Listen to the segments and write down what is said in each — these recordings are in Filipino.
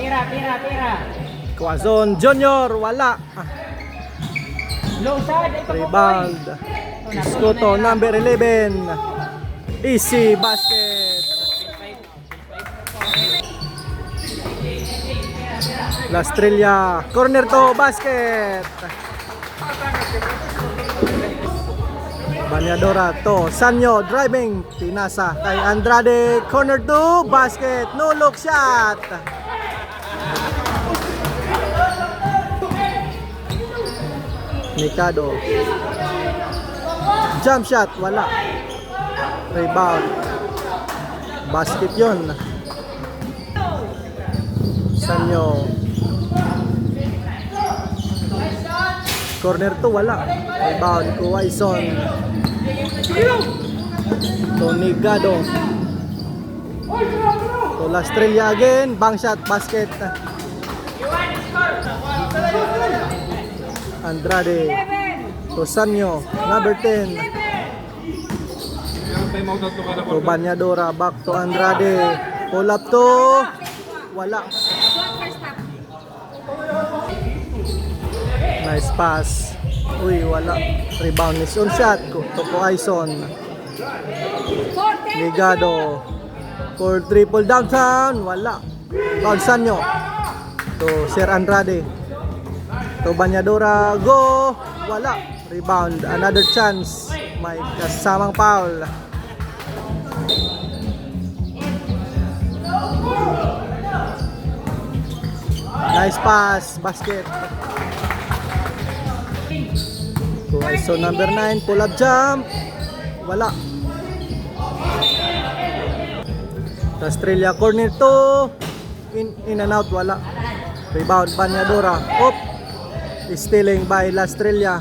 Tira. Quazon Junior, wala. Low side, ito po. Rebound. Escoto, number 11. Easy basket. La Estrella, corner to, basket. Banyadora to, Sanyo, driving, pinasa kay Andrade, corner to, basket, no look shot. Mikado, jump shot, wala. Rebound, basket yun. Sanyo, corner to, wala. Rebound, Kuwaison. Tony Gado. To La Estrella again, bang shot, basket. Andrade. To Sanyo, number 10. To Banyadora, back to Andrade. Pull up to, wala. Nice pass. Uy, wala. Rebound is on shot. To Kuwaison. Ligado. For triple downtown. Wala. Rebound Sanyo. To Sir Andrade. To Banyadora. Go. Wala. Rebound. Another chance. May kasamang foul. Nice pass. Basket. So number 9, pull up jump. Wala. La Estrella, corner to. In and out, wala. Rebound, Banyadora. Op. Stealing by La Estrella.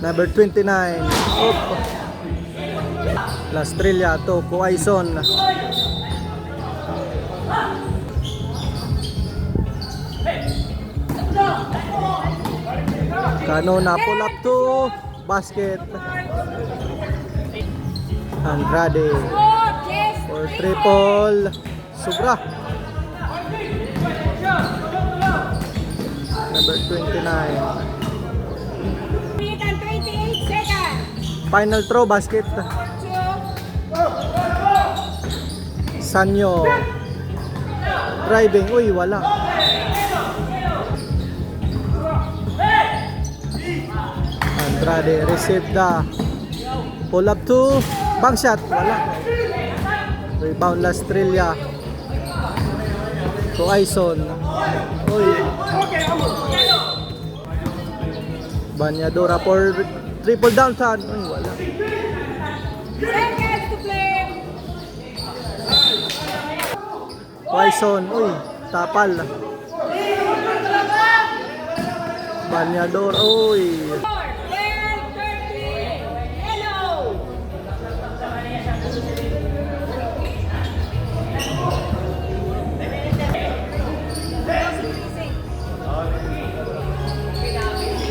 Number 29. Op. La Estrella to Kuwaison. Canona, pull up to basket. Andrade for triple. Sobra. Number 29. 28 seconds. Final throw, basket. Sanyo. Driving. Uy, wala. Andrade, receive the pull up to bang shot, wala. Rebound La Estrella. Kuwaison. Uy. Banyadora for triple downtown. Uy, wala. Seconds to play. Kuwaison. Uy, tapal. Banyadora. Uy.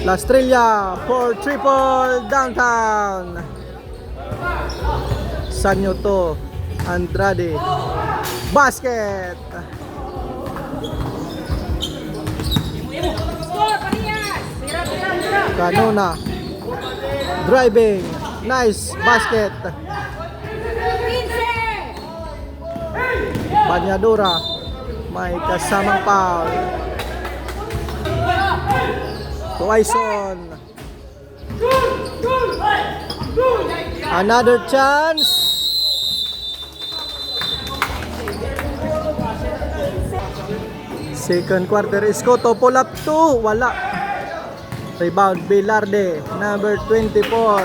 La Estrella for triple downtown. Sanyo to Andrade. Basket. Canona. Driving. Nice basket. Banyadora. May kasamang foul. Kuwaison. Another chance. Second quarter, Escoto, pull up to, wala. Rebound, Velarde, number 24.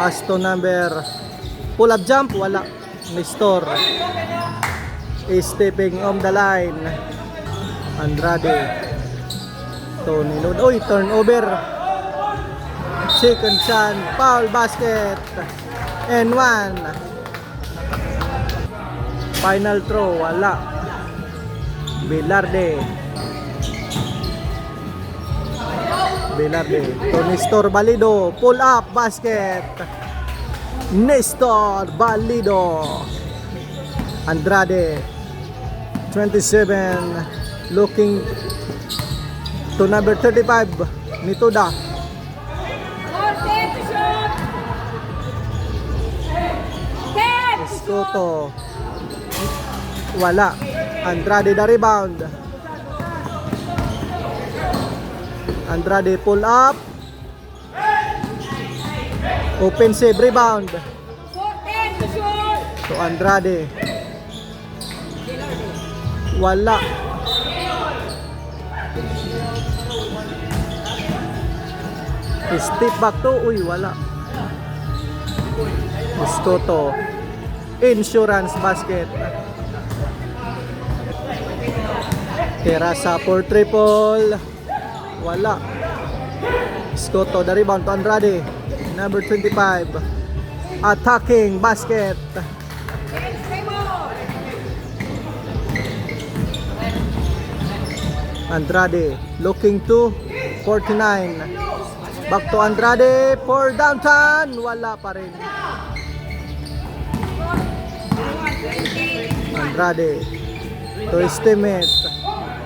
Pass to number, pull up jump, wala. Nestor is stepping on the line. Andrade. Tony Lod. Uy, turnover. Second chance, foul, basket. And one. Final throw, wala. Velarde. To Nestor Balido. Pull up, basket. Nestor Balido. Andrade 27 looking to number 35 Mituda. 4, 10 to shoot. 10 to shoot. Escoto wala. Andrade the rebound. Andrade pull up. Offensive rebound 4, 10 to shoot. to Andrade. Wala. Step back to. Uy, wala. Escoto. Insurance basket. Terasa for triple. Wala. Escoto the rebound to Andrade. Number 25. Attacking basket. 10 more. Andrade looking to 49. Back to Andrade for downtown. Wala pa rin. Andrade to his teammate.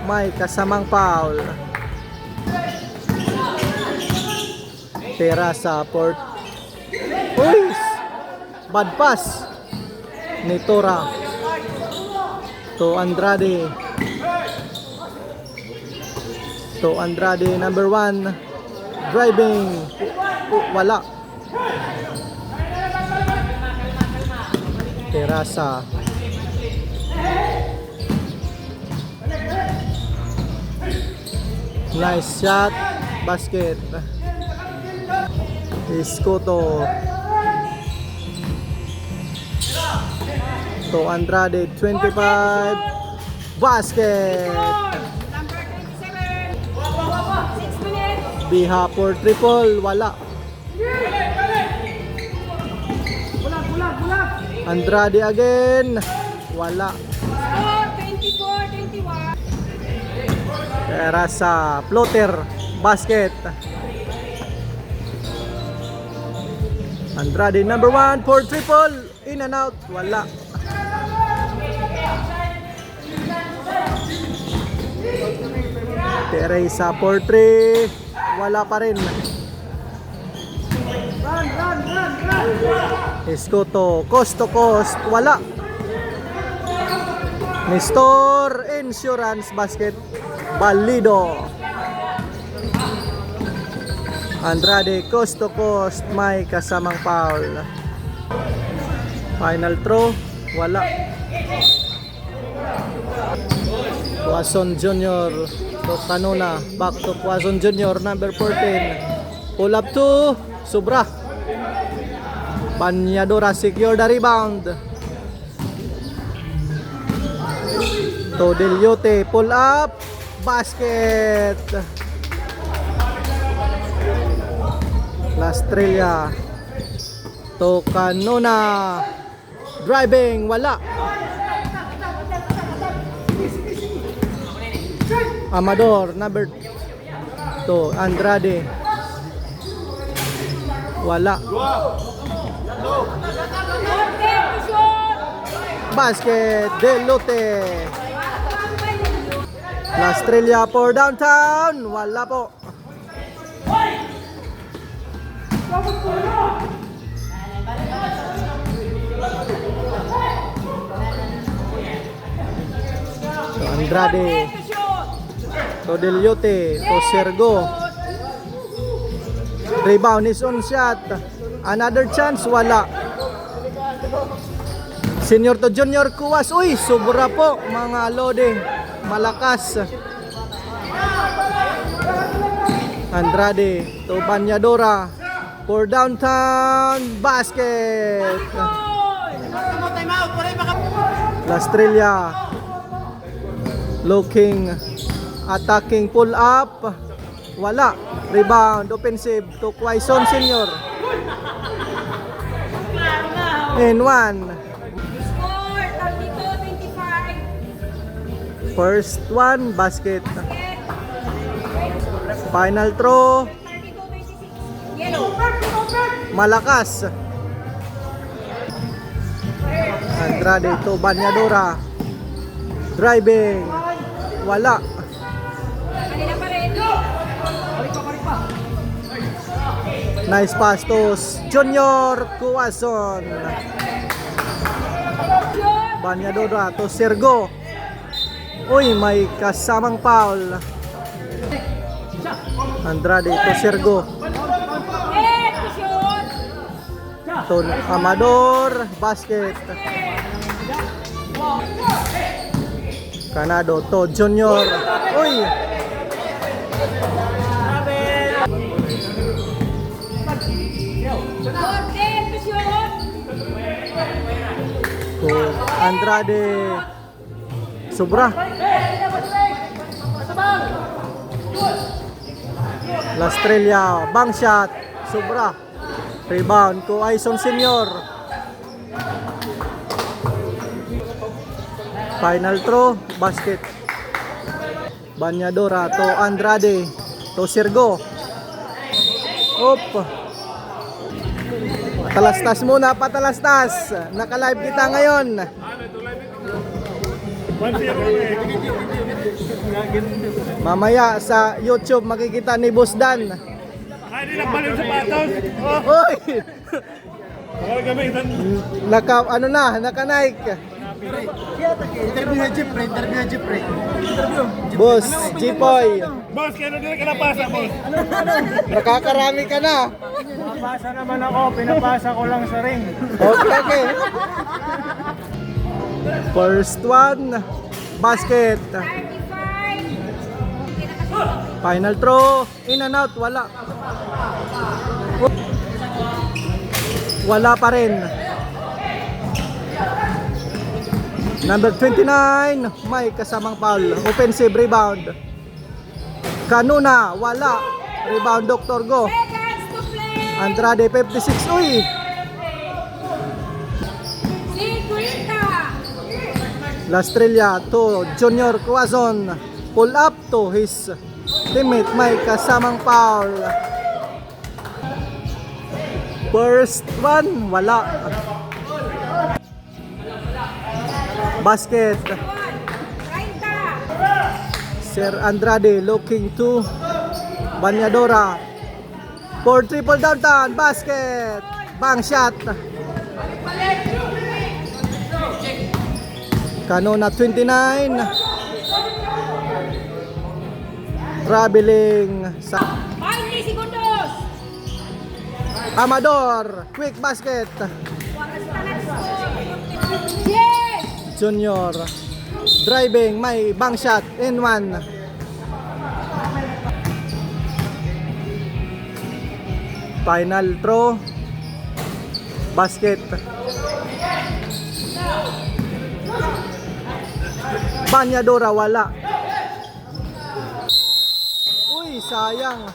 May kasamang foul. Terasa for uy! Bad pass ni Tora to Andrade. To Andrade number 1 driving. Wala. Terasa nice shot basket. Escoto to Andrade 25 basket. Number 27. 6 minutes. Biha for triple. Wala. Andrade again. Wala. Score 24, 21. Terasa floater basket. Andrade number 1 for triple. In and out. Wala. Teresa for 3. Wala pa rin. Escoto coast to coast. Wala. Nestor insurance basket. Balido. Andrade coast to coast. May kasamang foul. Final throw. Wala. Quazon Jr. to Canona. Back to Quazon Jr. Number 14. Pull up to Sobra. Banyadora secure the rebound. To Deliote. Pull up. Basket. Lastrella to Canona driving. Wala. Amador number to Andrade. Wala. 4, 10 to shoot. Basket. Deliote. Lastrella for downtown. Wala po. To Andrade. 10 to shoot. To Deliote. To Sergo. Rebound is on shot. Another chance. Wala. Senior to junior kuwas. Uy, sobra po mga lode. Malakas. Andrade to Banyadora for downtown basket. Lastrella looking, attacking, pull up. Wala. Rebound, offensive to Quaison Senior. And 1. Score 32, 25. First one, basket. Final throw. 32, 26. Yellow. Malakas. Andrade to Banyadora. Driving. Wala. Kanina pa rin. Nice pass to Junior Cuason. Banyadora to Sergo. Uy, may kasamang foul. Andrade to Sergo. To shoot. To Amador. Basket. Canado to Junior. Uy. To shoot. To Andrade. Sobra. La Estrella, bang shot. Sobra. Rebound ko Aison Senior. Final throw, basket. Banyadora to Andrade. To Sergo. Op. Patalastas muna, patalastas. Naka-live kita ngayon. Mamaya sa YouTube makikita ni Boss Dan. Ay, di nagbalin sa patos. Oh, Oy! gamitan. Naka-Nike. Interview na Jeep, pre. Boss, Jipoy. Boss, kaya na din ka napasa, boss. Nakakarami ka na. Pinapasa naman ako, pinapasa ko lang sa ring. Okay. First one, basket. 35. Final throw, in and out, wala. Wala pa rin. Number 29, may kasamang foul. Offensive rebound. Kanuna, wala. Rebound, Dr. Go. Seconds to play. Andrade, 56. Uy! 50. La Estrella to Junior Cuazon. Pull up to his teammate. May kasamang foul. First one, wala. Basket. 30. Sir Andrade looking to Banyadora. For triple downtown. Basket. Bang shot. Kanona 29. Traveling sa 20 segundos. Amador. Quick basket. Yes. Junior. Driving. May bang shot. In one. Final throw. Basket. Banyadora wala. Uy, sayang.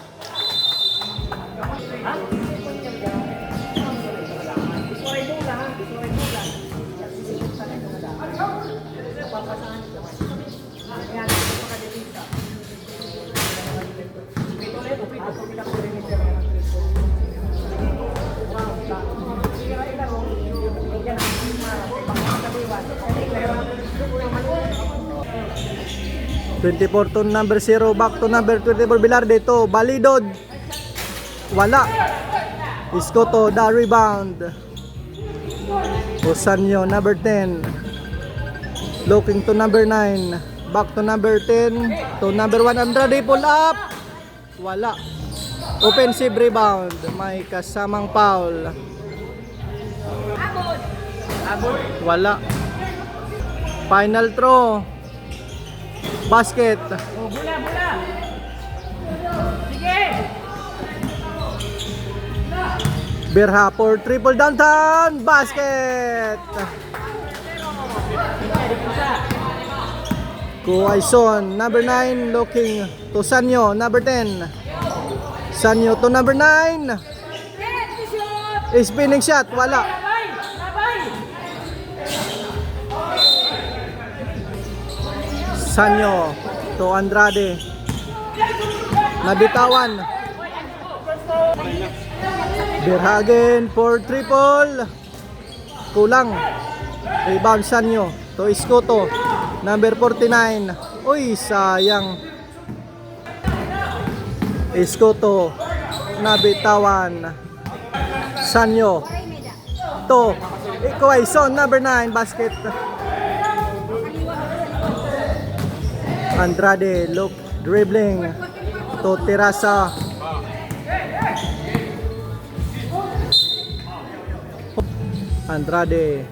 ...24 to number 0... ...back to number 24... ...Bilarde to... ...Balidod... ...wala... ...Isko to... ...the rebound... ...Osanyo number 10... ...looking to number 9... ...back to number 10... ...to number 1... ...Andrade pull up... ...wala... ...offensive rebound... ...may kasamang foul... ...wala... ...final throw... Basket. Oh, bula. Sige. Birha for triple downtown. Basket. Kuwaison, number 9 looking to Sanyo, number 10. Sanyo to number 9. Spinning shot, wala. Sanyo to Andrade. Nabitawan. Birhagen for triple. Kulang. Rebound Sanyo to Escoto. Number 49. Uy, sayang. Escoto. Nabitawan. Sanyo. To Quaison, number 9. Basket. Andrade. Look. Dribbling. To Terasa. Andrade.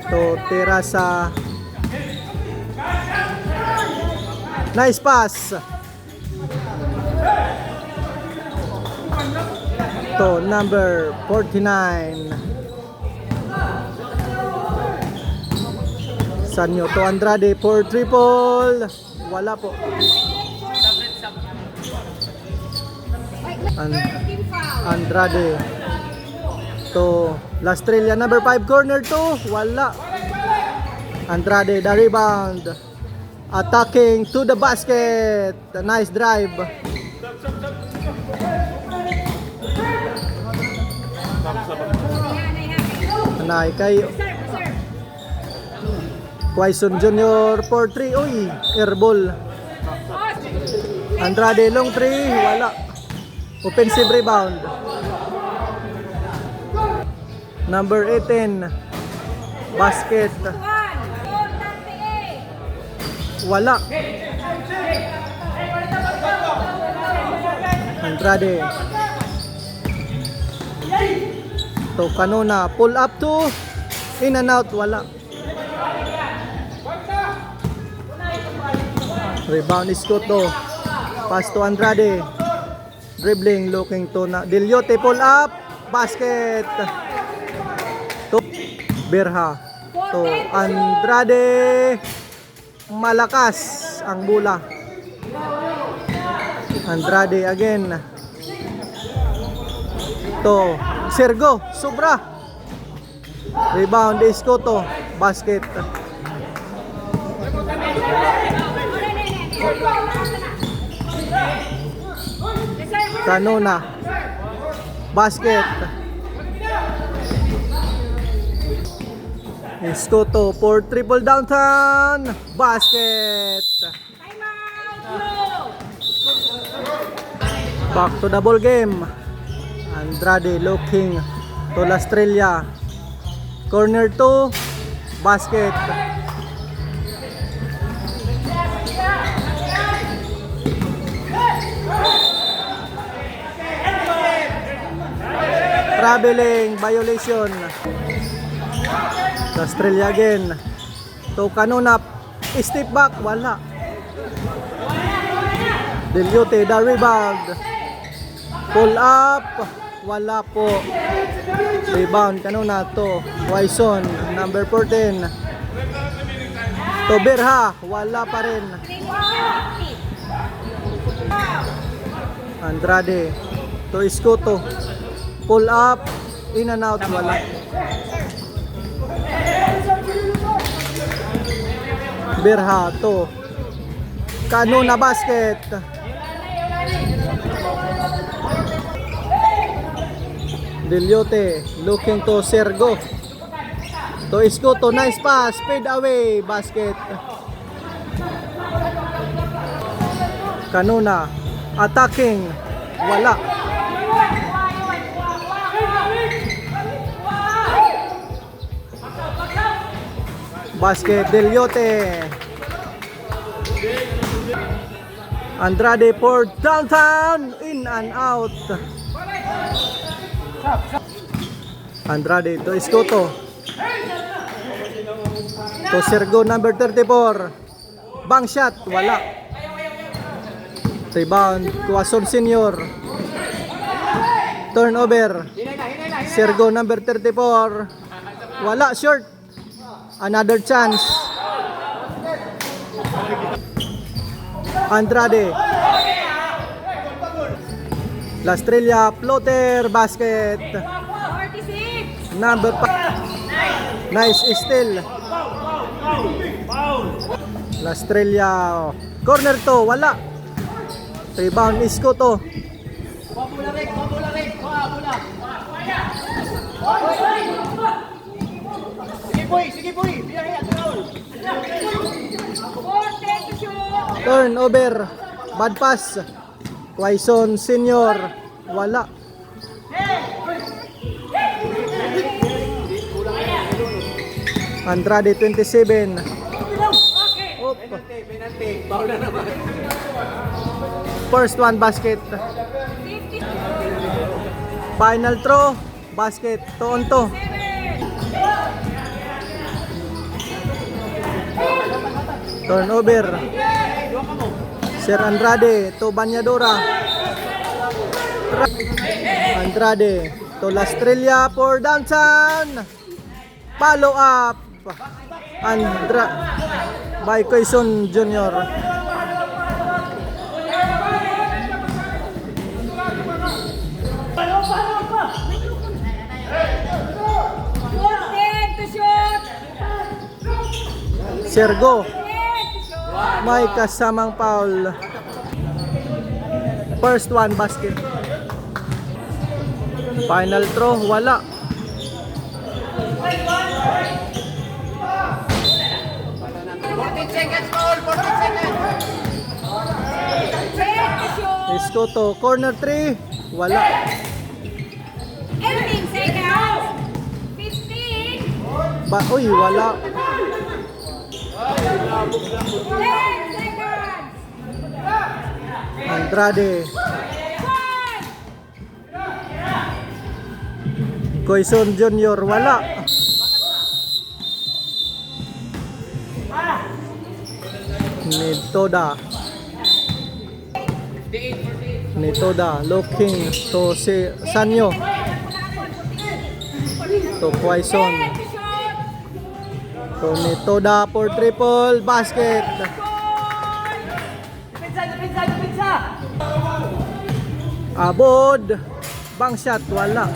To Terasa. Nice pass. To number 49. Sanyo to Andrade for triple. Wala po. Andrade to Lastrella, number 5, corner 2. Wala. Andrade the rebound. Attacking to the basket. Nice drive. Anay kay Quaison Junior for 3. Uy, airball. Andrade long 3. Wala. Offensive rebound. Number 18. Basket. Wala. Andrade. To Canona. Pull up to. In and out. Wala. Rebound Escoto. Pass to Andrade. Dribbling. Looking to na. Deliote. Pull up. Basket. To Berha. To Andrade. Malakas ang bola. Andrade again. To Sergo. Sobra. Rebound Escoto. Basket. Canona. Basket. Escoto for triple downtown. Basket. Back to the ball game. Andrade looking to Lastrella. Corner 2. Basket. Traveling violation. Lastrella again. To Canona. Step back. Wala. Deliote the rebound. Pull up. Wala po. Rebound Canona to Quaison. Number 14. To Berha. Wala pa rin. Andrade. To Escoto. Pull up. In and out. Wala. Berha to Canona. Basket. Deliote looking to Sergo. To Escoto. Nice pass. Fade away. Basket. Canona attacking. Wala. Basket. Deliote. Andrade for downtown. In and out. Andrade to Escoto. To Sergo, number 34. Bang shot. Wala. Rebound. Quaison Senior. Turnover. Sergo, number 34. Wala. Short. Another chance. Andrade. Lastrella floater. Basket. 46. Number 5. Nice steal. Lastrella. Corner to. Wala. Rebound Escoto. Forte to shoot. Turnover. Bad pass. Quaison Senior. Wala. Andrade 27. Oop. First one basket. 50. Final throw. Basket. To on to. Turnover. Sir Andrade to Banyadora. Andrade to La Estrella for downtown. Follow up. By Quaison Jr. Forte to shoot. Sergo. 10 to shoot. May kasamang foul. First one basket. Final throw, wala. Escoto, corner 3, wala. 18 seconds. 15. Uy, wala. 10 seconds. Andrade, 5. Quaison Jr., wala. Nitoda looking to si Sanyo to Quaison 10 to shoot. to Nitoda for triple basket. Abod, bang shot, wala.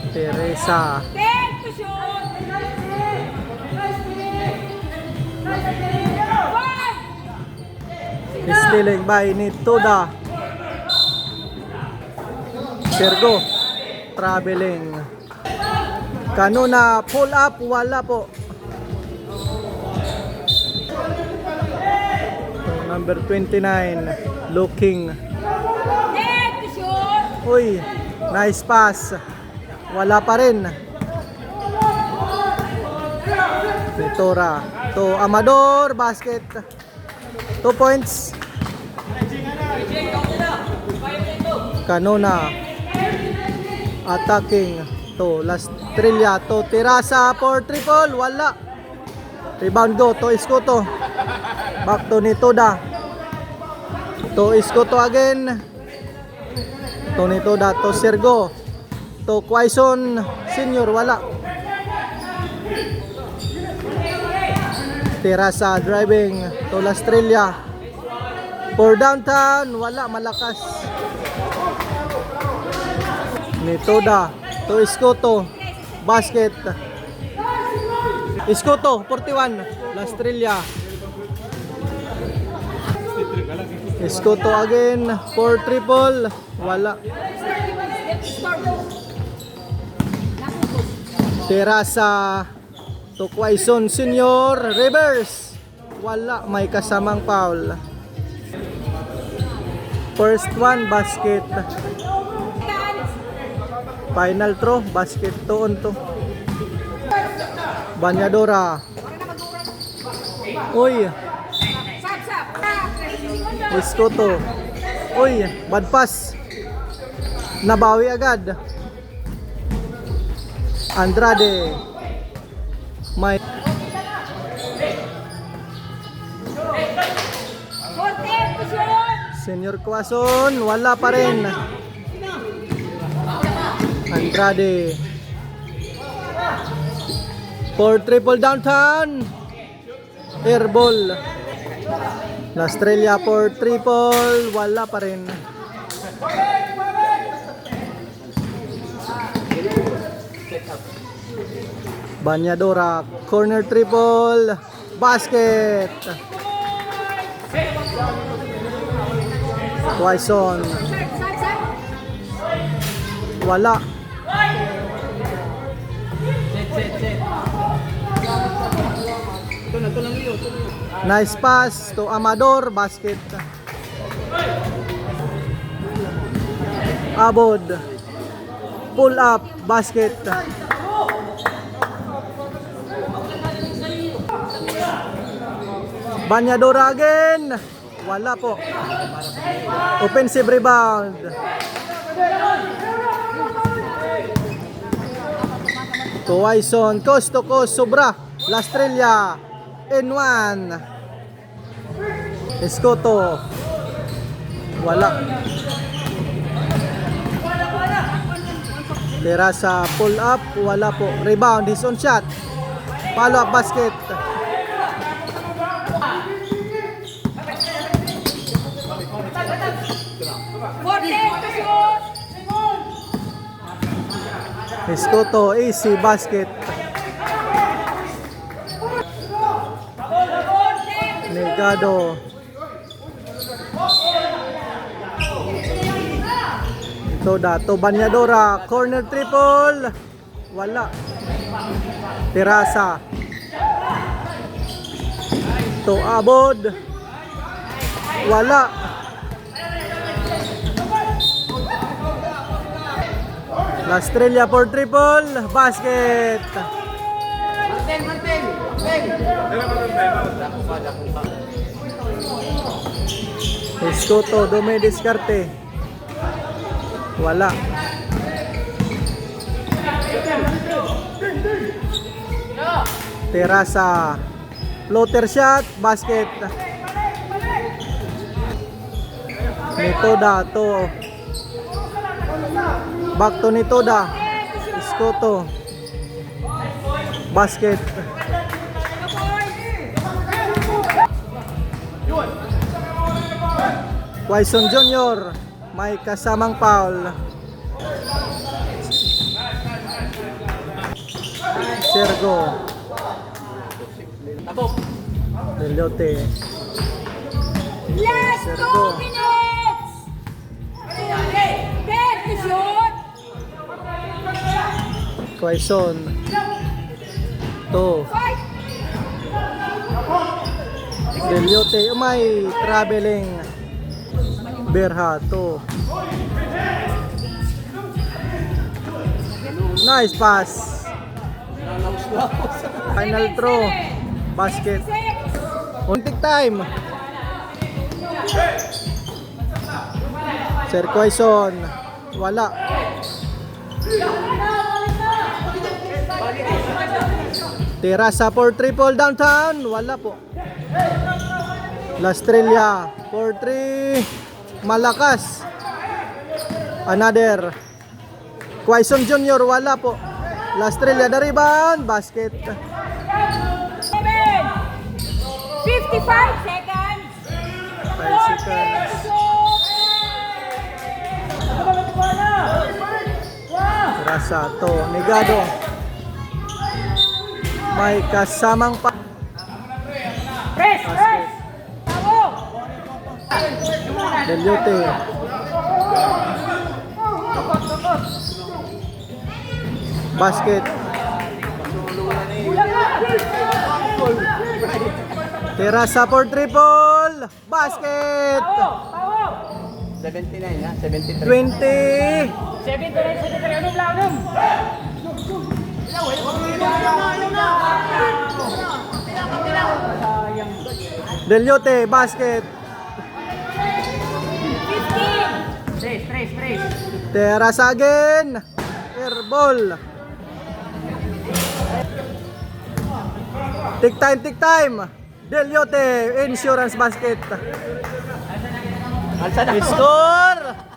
Teresa 10 to shoot. 5. stealing by Nitoda. Sergo traveling. Kanuna pull up, wala po. Number 29 looking. 10 to shoot. Uy, nice pass. Wala pa rin. Vitora to Amador, basket. 2 points. Canona attacking to La Estrella to Terasa for triple, wala. Rebound go to Escoto. Back to Nitoda. To Escoto again. To Nitoda to Sergo. To Quaison Senior, wala. Terasa driving to La Estrella. For downtown, wala, malakas. Nitoda to Escoto. Basket. Escoto 41. La Estrella. Escoto again for triple, wala. Terasa to Quaison Senior, reverse, wala, may kasamang foul. First one basket. Final throw, basket to on to. Banyadora. Uy, Escoto. Uy, bad pass. Nabawi agad. Andrade. May 14 to shoot. Senior Quaison, wala pa rin. Andrade. For triple downtown. Airball. La Estrella for triple, wala pa rin. Banyadora, corner triple, basket. Quaison, wala. Nice pass to Amador, basket. Abod. Pull up, basket. Banyadora again. Wala po. Offensive rebound. Tuwaison, coast to coast, sobra. Lastrella, N1. Escoto. Wala. Terasa, pull up, wala po. Rebound, his own shot. Follow up basket. Escoto, easy basket. Negado. Ito dato Banyadora, corner triple. Wala. Terasa. Ito Abod. Wala. Lastrella for triple, basket. Escoto, Dome diskarte. Wala. Terasa, floater shot, basket. Nitoda to. Back to Nitoda. Escoto. Basket. Quaison Jr. may kasamang foul. Sergo. Delote. Last 2 minutes! 10 to shoot! Quaison. To. Fight! Delote. May traveling. Berhato. Nice pass. Final throw. Basket. Untik time. Sir Quaison. Wala. Terasa for triple downtown. Wala po. Lastrella for 3. Malakas. Another. Quaison Jr. wala po. Lastrella the rebound. Basket. 55 seconds! 5 seconds. Rasato. Negado. May kasamang pa. Press! Press! Bravo! Delote. Basket. Terasa for triple. Basket. 79 ha, 73. 20. 73, anong launum? Delote. Basket. 15! Terasa again. Airball. Tick time, tick time. Delote, insurance basket. Score.